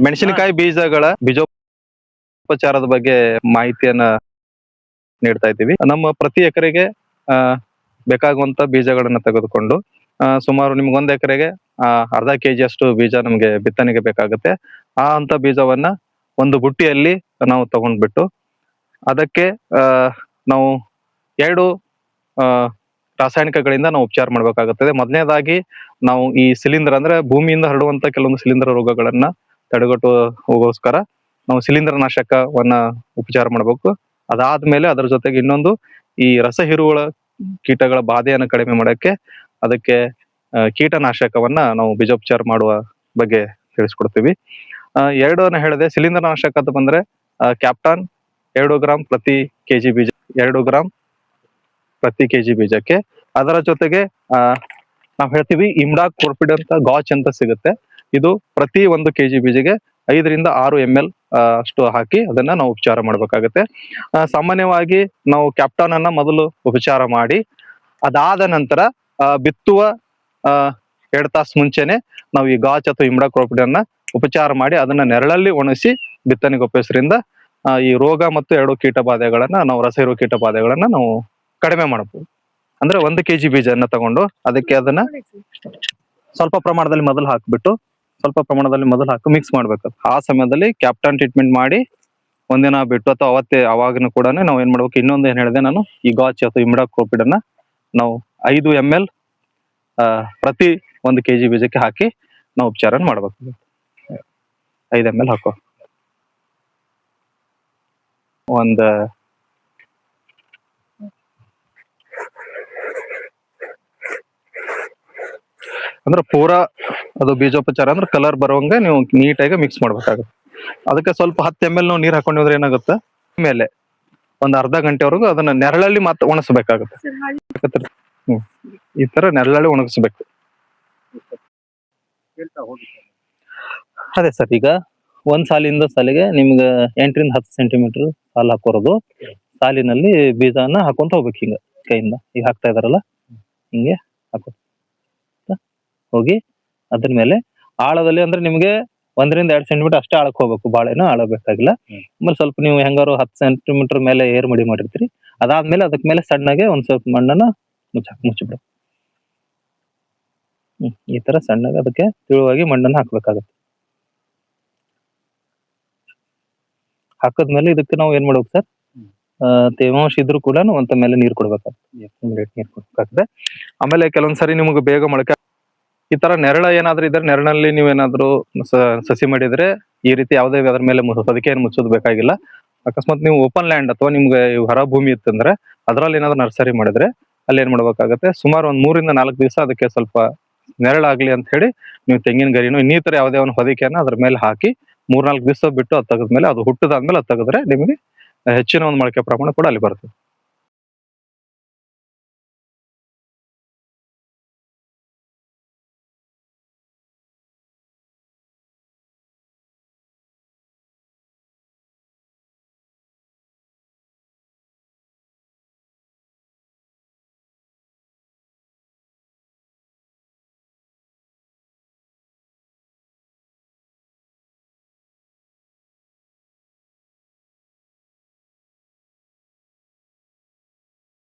ಮೆಣಸಿನಕಾಯಿ ಬೀಜಗಳ ಬೀಜೋಪಚಾರದ ಬಗ್ಗೆ ಮಾಹಿತಿಯನ್ನ ನೀಡ್ತಾ ಇದ್ದೀವಿ. ನಮ್ಮ ಪ್ರತಿ ಎಕರೆಗೆ ಬೇಕಾಗುವಂತ ಬೀಜಗಳನ್ನ ತೆಗೆದುಕೊಂಡು ಸುಮಾರು ನಿಮ್ಗೆ 1 ಎಕರೆಗೆ ಅರ್ಧ ಕೆಜಿ ಅಷ್ಟು ಬೀಜ ನಮ್ಗೆ ಬಿತ್ತನೆಗೆ ಬೇಕಾಗುತ್ತೆ. ಅಂತ ಬೀಜವನ್ನ ಒಂದು ಬುಟ್ಟಿಯಲ್ಲಿ ನಾವು ತಗೊಂಡ್ಬಿಟ್ಟು ಅದಕ್ಕೆ ನಾವು 2 ರಾಸಾಯನಿಕಗಳಿಂದ ನಾವು ಉಪಚಾರ ಮಾಡ್ಬೇಕಾಗುತ್ತದೆ. ಮೊದಲನೇದಾಗಿ ನಾವು ಈ ಶಿಲೀಂಧ್ರ ಅಂದ್ರೆ ಭೂಮಿಯಿಂದ ಹರಡುವಂತ ಕೆಲವೊಂದು ಶಿಲೀಂಧ್ರ ರೋಗಗಳನ್ನ ತಡೆಗಟ್ಟುವಗೋಸ್ಕರ ನಾವು ಶಿಲೀಂಧ್ರ ನಾಶಕವನ್ನ ಉಪಚಾರ ಮಾಡ್ಬೇಕು. ಅದಾದ್ಮೇಲೆ ಅದರ ಜೊತೆಗೆ ಇನ್ನೊಂದು ಈ ರಸ ಹೀರುಗಳ ಕೀಟಗಳ ಬಾಧೆಯನ್ನು ಕಡಿಮೆ ಮಾಡಕ್ಕೆ ಅದಕ್ಕೆ ಕೀಟನಾಶಕವನ್ನ ನಾವು ಬೀಜೋಪಚಾರ ಮಾಡುವ ಬಗ್ಗೆ ತಿಳಿಸ್ಕೊಡ್ತೀವಿ. 2 ಹೇಳಿದೆ. ಶಿಲೀಂಧ್ರ ನಾಶಕ ಅಂತ ಬಂದ್ರೆ ಕ್ಯಾಪ್ಟಾನ್ 2 ಗ್ರಾಂ ಪ್ರತಿ ಕೆಜಿ ಬೀಜ 2 ಗ್ರಾಂ ಪ್ರತಿ ಕೆಜಿ ಬೀಜಕ್ಕೆ. ಅದರ ಜೊತೆಗೆ ನಾವ್ ಹೇಳ್ತೀವಿ ಇಮ್ಡಾಕ್ಲೋಪಿಡ್ ಅಂತ ಗಾಚ್ ಅಂತ ಸಿಗುತ್ತೆ. ಇದು ಪ್ರತಿ 1 ಕೆಜಿ ಬೀಜಗೆ 5 ರಿಂದ 6 ml ಅಷ್ಟು ಹಾಕಿ ಅದನ್ನ ನಾವು ಉಪಚಾರ ಮಾಡ್ಬೇಕಾಗತ್ತೆ. ಸಾಮಾನ್ಯವಾಗಿ ನಾವು ಕ್ಯಾಪ್ಟಾನ್ ಅನ್ನ ಮೊದಲು ಉಪಚಾರ ಮಾಡಿ ಅದಾದ ನಂತರ ಬಿತ್ತುವ 2 ತಾಸು ಮುಂಚೆನೆ ನಾವು ಈ ಗಾಚ್ ಅಥವಾ ಇಮ್ಡಾಕ್ಲೋಪಿಡ್ ಅನ್ನ ಉಪಚಾರ ಮಾಡಿ ಅದನ್ನ ನೆರಳಲ್ಲಿ ಒಣಗಿಸಿ ಬಿತ್ತನೆಗೆ ಉಪಯೋಗಿಸೋದ್ರಿಂದ ಈ ರೋಗ ಮತ್ತು 2 ಕೀಟ ಬಾಧೆಗಳನ್ನ ನಾವು ರಸಹೀರುವ ಕೀಟ ಬಾಧೆಗಳನ್ನ ನಾವು ಕಡಿಮೆ ಮಾಡಬಹುದು. ಅಂದ್ರೆ 1 ಕೆಜಿ ಬೀಜನ ತಗೊಂಡು ಅದಕ್ಕೆ ಅದನ್ನ ಸ್ವಲ್ಪ ಪ್ರಮಾಣದಲ್ಲಿ ಮೊದಲು ಹಾಕ್ಬಿಟ್ಟು ಮಿಕ್ಸ್ ಮಾಡ್ಬೇಕು. ಆ ಸಮಯದಲ್ಲಿ ಕ್ಯಾಪ್ಟಾನ್ ಟ್ರೀಟ್ಮೆಂಟ್ ಮಾಡಿ ಒಂದಿನ ಬಿಟ್ಟು ಅಥವಾ ಅವಾಗನು ಕೂಡ ನಾವು ಏನ್ ಮಾಡ್ಬೇಕು, ಇನ್ನೊಂದು ಏನ್ ಹೇಳಿದೆ ನಾನು, ಈ ಗಾಚ್ ಅಥವಾ ಇಮ್ಡಾಕ್ಲೋಪಿಡ್ ಅನ್ನ ನಾವು 5 ml ಪ್ರತಿ 1 ಕೆಜಿ ಬೀಜಕ್ಕೆ ಹಾಕಿ ನಾವು ಉಪಚಾರ ಮಾಡ್ಬೇಕು. 5 ml ಹಾಕೋ ಅಂದ್ರೆ ಪೂರಾ ಅದು ಬೀಜೋಪಚಾರ ಅಂದ್ರೆ ಕಲರ್ ಬರುವಂಗ ನೀವು ನೀಟಾಗಿ ಮಿಕ್ಸ್ ಮಾಡ್ಬೇಕಾಗುತ್ತೆ. ಅದಕ್ಕೆ ಸ್ವಲ್ಪ 10 ml ನಾವು ನೀರ್ ಹಾಕೊಂಡ್ರೆ ಏನಾಗುತ್ತೆ, ಮೇಲೆ ಒಂದು ಅರ್ಧ ಗಂಟೆವರೆಗೂ ಅದನ್ನ ನೆರಳಲ್ಲಿ ಮತ್ತೆ ಒಣಗಿಸ್ಬೇಕಾಗುತ್ತೆ. ಈ ತರ ನೆರಳಲ್ಲಿ ಒಣಗಿಸ್ಬೇಕು. ಅದೇ ಸರ್, ಈಗ ಒಂದ್ ಸಾಲಿಂದ ಸಾಲಿಗೆ ನಿಮ್ಗೆ 8 ರಿಂದ 10 ಸೆಂಟಿಮೀಟರ್ ಸಾಲ ಹಾಕೋರೋದು. ಸಾಲಿನಲ್ಲಿ ಬೀಜನ ಹಾಕೊಂತ ಹೋಗ್ಬೇಕು ಹಿಂಗ ಕೈಯಿಂದ. ಈಗ ಹಾಕ್ತಾ ಇದಾರಲ್ಲ ಹಿಂಗೆ ಹಾಕೋ ಹೋಗಿ ಅದ್ರ ಮೇಲೆ ಆಳದಲ್ಲಿ ಅಂದ್ರೆ ನಿಮ್ಗೆ 1 ರಿಂದ 2 ಸೆಂಟಿಮೀಟರ್ ಅಷ್ಟೇ ಆಳಕ್ ಹೋಗ್ಬೇಕು, ಬಾಳೆನ ಆಳಬೇಕಾಗಿಲ್ಲ. ಆಮೇಲೆ ಸ್ವಲ್ಪ ನೀವು ಹೆಂಗಾರು 10 ಸೆಂಟಿಮೀಟರ್ ಮೇಲೆ ಏರ್ ಮಡಿ ಮಾಡಿರ್ತೀರಿ, ಅದಾದ್ಮೇಲೆ ಅದಕ್ ಮೇಲೆ ಸಣ್ಣಗೆ ಒಂದ್ ಸ್ವಲ್ಪ ಮಣ್ಣನ್ನ ಮುಚ್ಚಿಬಿಡು. ಈ ತರ ಸಣ್ಣಗೆ ಅದಕ್ಕೆ ತಿಳುವಾಗಿ ಮಣ್ಣನ್ನ ಹಾಕ್ಬೇಕಾಗತ್ತೆ. ಹಾಕದ್ಮೇಲೆ ಇದಕ್ಕೆ ನಾವು ಏನ್ ಮಾಡ್ಬೇಕು ಸರ್, ತೇವಾಂಶ ಇದ್ರು ಕೂಡ ಒಂತ ಮೇಲೆ ನೀರ್ ಕೊಡ್ಬೇಕಾಗ್ತದೆ. ಆಮೇಲೆ ಕೆಲವೊಂದ್ಸರಿ ನಿಮ್ಗೆ ಬೇಗ ಮೊಳಕೆ ಈ ತರ ನೆರಳ ಏನಾದ್ರೂ ಇದ್ರೆ ನೆರಳಲ್ಲಿ ನೀವೇನಾದ್ರೂ ಸಸಿ ಮಾಡಿದ್ರೆ ಈ ರೀತಿ ಯಾವುದೇ ಅದ್ರ ಮೇಲೆ ಅದಕ್ಕೆ ಏನು ಮುಚ್ಚೋದು ಬೇಕಾಗಿಲ್ಲ. ಅಕಸ್ಮಾತ್ ನೀವು ಓಪನ್ ಲ್ಯಾಂಡ್ ಅಥವಾ ನಿಮ್ಗೆ ಹೊರ ಭೂಮಿ ಇತ್ತಂದ್ರೆ ಅದ್ರಲ್ಲಿ ಏನಾದ್ರು ನರ್ಸರಿ ಮಾಡಿದ್ರೆ ಅಲ್ಲಿ ಏನ್ ಮಾಡ್ಬೇಕಾಗತ್ತೆ, ಸುಮಾರು 1 3 ರಿಂದ 4 ದಿವಸ ಅದಕ್ಕೆ ಸ್ವಲ್ಪ ನೆರಳಾಗ್ಲಿ ಅಂತ ಹೇಳಿ ನೀವು ತೆಂಗಿನ ಗರಿನೋ ಇನ್ನಿತರ ಯಾವುದೇ ಒಂದು ಹೊದಿಕೆಯನ್ನ ಅದ್ರ ಮೇಲೆ ಹಾಕಿ 3-4 ದಿವಸ ಬಿಟ್ಟು ಅದು ತೆಗೆದ್ಮೇಲೆ ಅದು ಹುಟ್ಟದಾದ್ಮೇಲೆ ಅದು ತೆಗೆದ್ರೆ ನಿಮಗೆ ಹೆಚ್ಚಿನ ಒಂದು ಮೊಳಕೆ ಪ್ರಮಾಣ ಕೂಡ ಅಲ್ಲಿ ಬರ್ತದೆ.